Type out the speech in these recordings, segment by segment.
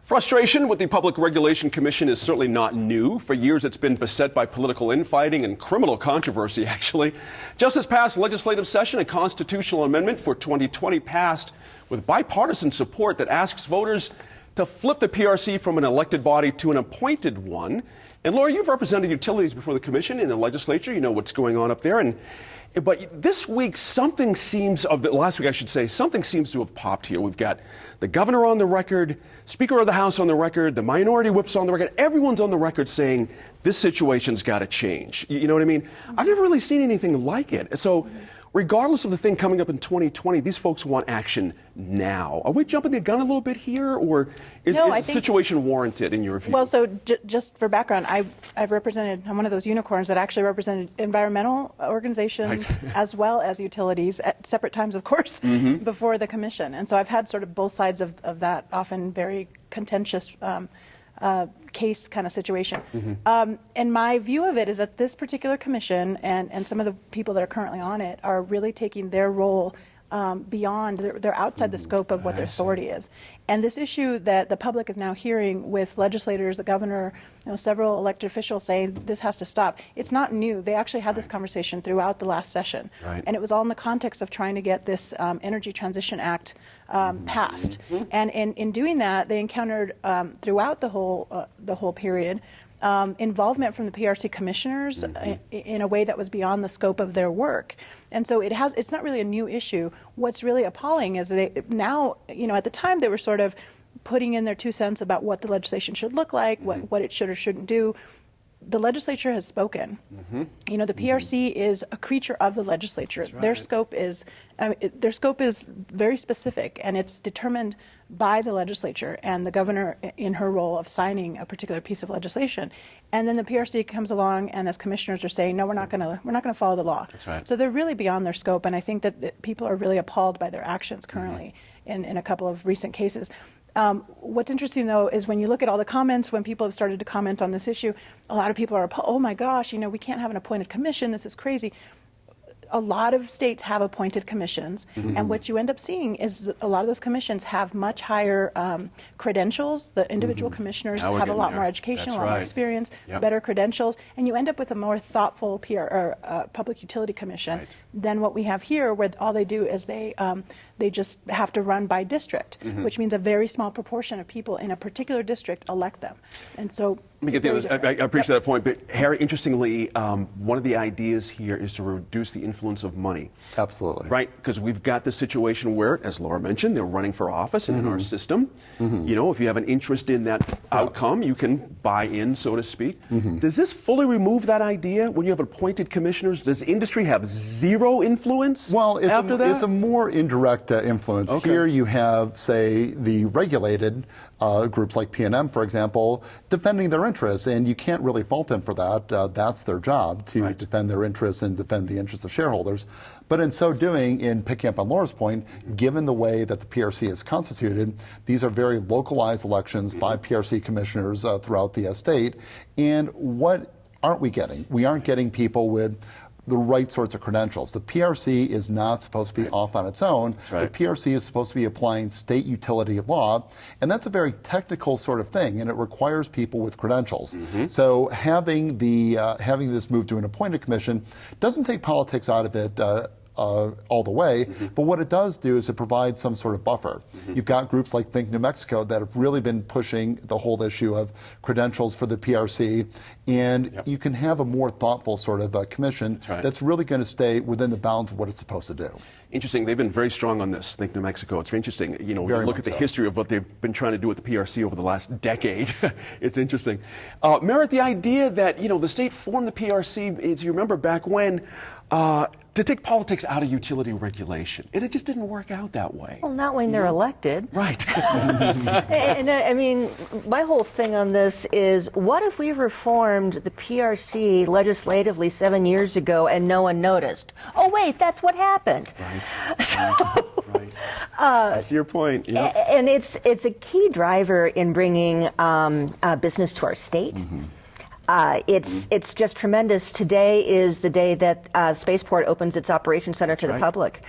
Frustration with the Public Regulation Commission is certainly not new. For years, it's been beset by political infighting and criminal controversy, actually. Just this past legislative session, a constitutional amendment for 2020 passed with bipartisan support that asks voters to flip the PRC from an elected body to an appointed one. And Laura, you've represented utilities before the commission in the legislature. You know what's going on up there. But this week, something seems to have popped here. We've got the governor on the record, Speaker of the House on the record, the minority whips on the record. Everyone's on the record saying this situation's got to change. You know what I mean? I've never really seen anything like it. So regardless of the thing coming up in 2020, these folks want action now. Are we jumping the gun a little bit here, or is the situation warranted in your view? Well, so just for background, I'm one of those unicorns that actually represented environmental organizations as well as utilities at separate times, of course, before the commission. And so I've had sort of both sides of that often very contentious case kind of situation. And my view of it is that this particular commission and some of the people that are currently on it are really taking their role beyond, they're outside the scope of what their authority is. And this issue that the public is now hearing with legislators, the governor, several elected officials saying this has to stop, it's not new. They actually had this conversation throughout the last session. And it was all in the context of trying to get this Energy Transition Act passed. And in doing that, they encountered throughout the whole period involvement from the PRC commissioners in a way that was beyond the scope of their work. And so it's not really a new issue. What's really appalling is that now, at the time they were sort of putting in their 2 cents about what the legislation should look like, what it should or shouldn't do. The legislature has spoken. The PRC is a creature of the legislature. Their scope is very specific, and it's determined by the legislature and the governor in her role of signing a particular piece of legislation. And then the PRC comes along, and as commissioners are saying, no, we're not going to follow the law. So they're really beyond their scope, and I think that people are really appalled by their actions currently in a couple of recent cases. What's interesting, though, is when you look at all the comments, when people have started to comment on this issue, a lot of people are, oh my gosh, we can't have an appointed commission, this is crazy. A lot of states have appointed commissions, and what you end up seeing is that a lot of those commissions have much higher credentials. The individual commissioners have a lot more education, a lot more experience, better credentials, and you end up with a more thoughtful public utility commission than what we have here, where all they do is they just have to run by district, which means a very small proportion of people in a particular district elect them. And so I appreciate that point, but Harry, interestingly, one of the ideas here is to reduce the influence of money. Absolutely. Right, because we've got this situation where, as Laura mentioned, they're running for office in our system. If you have an interest in that outcome, you can buy in, so to speak. Does this fully remove that idea when you have appointed commissioners? Does industry have zero influence after that? It's a more indirect influence. Here you have, say, the regulated groups like PNM, for example, defending their interests, and you can't really fault them for that. That's their job, to defend their interests and defend the interests of shareholders. But in so doing, in picking up on Laura's point, given the way that the PRC is constituted, these are very localized elections, 5 PRC commissioners throughout the state. And what aren't we getting? We aren't getting people with the right sorts of credentials. The PRC is not supposed to be off on its own. The PRC is supposed to be applying state utility law, and that's a very technical sort of thing, and it requires people with credentials. So having this move to an appointed commission doesn't take politics out of it all the way, but what it does do is it provides some sort of buffer. You've got groups like Think New Mexico that have really been pushing the whole issue of credentials for the PRC, and you can have a more thoughtful sort of commission that's really going to stay within the bounds of what it's supposed to do. Interesting. They've been very strong on this, Think New Mexico. It's very interesting. Look at the history of what they've been trying to do with the PRC over the last decade. It's interesting. Merritt, the idea that, the state formed the PRC, as you remember back when, to take politics out of utility regulation. And it just didn't work out that way. Well, not when they're elected. Right. And I mean, my whole thing on this is, what if we reformed the PRC legislatively 7 years ago and no one noticed? Oh, wait, that's what happened. Right. I see your point. And it's a key driver in bringing business to our state. It's just tremendous. Today is the day that Spaceport opens its operations center to the public.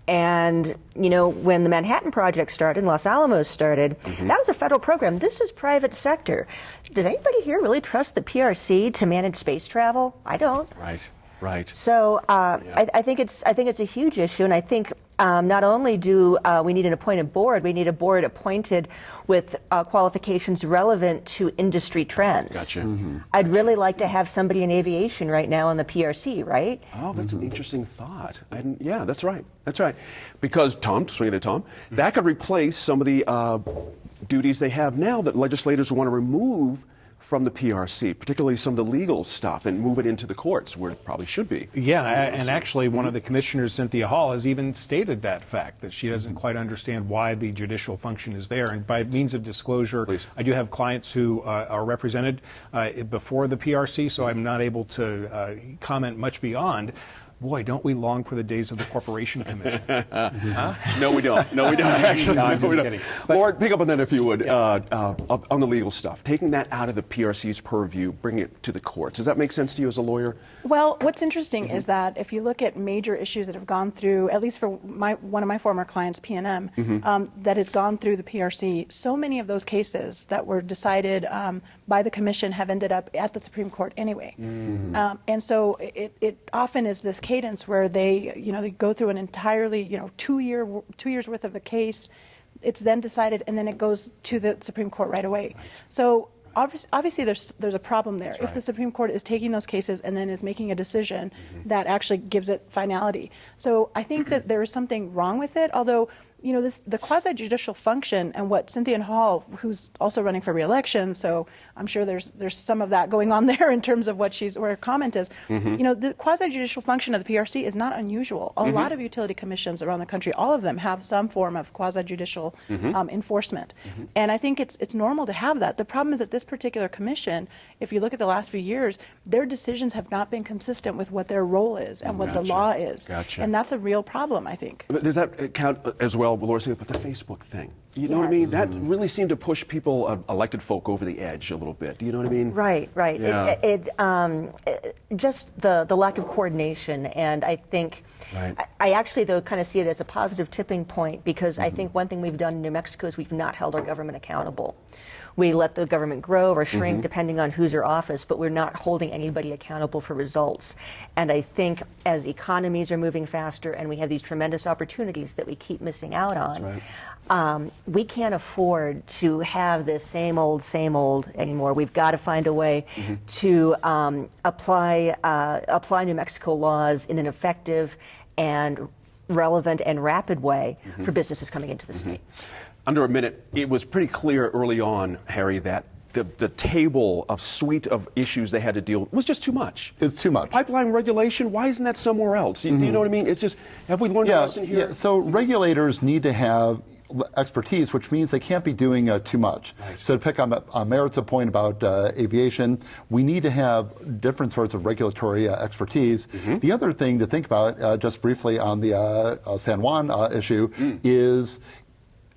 And, you know, when the Manhattan Project started and Los Alamos started, that was a federal program. This is private sector. Does anybody here really trust the PRC to manage space travel? I don't. Right, right. So I think it's a huge issue, and I think not only do we need an appointed board, we need a board appointed with qualifications relevant to industry trends. Gotcha. I'd really like to have somebody in aviation right now on the PRC, right? Oh, that's an interesting thought. Yeah, that's right. That's right. Because, Tom, swinging at Tom, that could replace some of the duties they have now that legislators want to remove from the PRC, particularly some of the legal stuff, and move it into the courts where it probably should be. Yeah, and actually one of the commissioners, Cynthia Hall, has even stated that fact, that she doesn't quite understand why the judicial function is there. And by means of disclosure, Please. I do have clients who are represented before the PRC, so I'm not able to comment much beyond. Boy, don't we long for the days of the Corporation Commission? No, we don't. No, we don't, actually. No, I'm No, we just don't. kidding. Lauren, pick up on that if you would, on the legal stuff. Taking that out of the PRC's purview, bringing it to the courts. Does that make sense to you as a lawyer? Well, what's interesting is that if you look at major issues that have gone through, at least for one of my former clients, PNM, that has gone through the PRC, so many of those cases that were decided by the commission have ended up at the Supreme Court anyway. And so it often is this cadence where they go through an entirely, 2 years worth of a case. It's then decided, and then it goes to the Supreme Court right away. So obviously there's a problem there. If the Supreme Court is taking those cases and then is making a decision that actually gives it finality. So I think that there is something wrong with it, although the quasi-judicial function and what Cynthia Hall, who's also running for re-election, so I'm sure there's some of that going on there in terms of what where her comment is. The quasi-judicial function of the PRC is not unusual. A lot of utility commissions around the country, all of them have some form of quasi-judicial enforcement. And I think it's normal to have that. The problem is that this particular commission, if you look at the last few years, their decisions have not been consistent with what their role is and what the law is. Gotcha. And that's a real problem, I think. But does that count as well, Laura, but the Facebook thing? You know what I mean? That really seemed to push people, elected folk, over the edge a little bit. Do you know what I mean? Right. Yeah. Just the lack of coordination, and I think I actually though kind of see it as a positive tipping point, because I think one thing we've done in New Mexico is we've not held our government accountable. We let the government grow or shrink depending on who's in office, but we're not holding anybody accountable for results. And I think as economies are moving faster and we have these tremendous opportunities that we keep missing out on, we can't afford to have this same old anymore. We've got to find a way to apply New Mexico laws in an effective and relevant and rapid way for businesses coming into the state. Under a minute, it was pretty clear early on, Harry, that the table of suite of issues they had to deal with was just too much. It's too much. Pipeline regulation, why isn't that somewhere else? Do you know what I mean? It's just, have we learned a lesson here? Yeah, so regulators need to have expertise, which means they can't be doing too much. So to pick on Merritt's point about aviation, we need to have different sorts of regulatory expertise. The other thing to think about, just briefly on the San Juan issue, is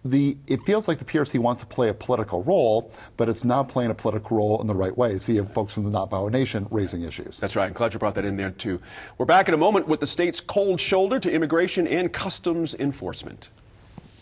it feels like the PRC wants to play a political role, but it's not playing a political role in the right way. So you have folks from the Navajo Nation raising issues. That's right. I'm glad you brought that in there, too. We're back in a moment with the state's cold shoulder to immigration and customs enforcement.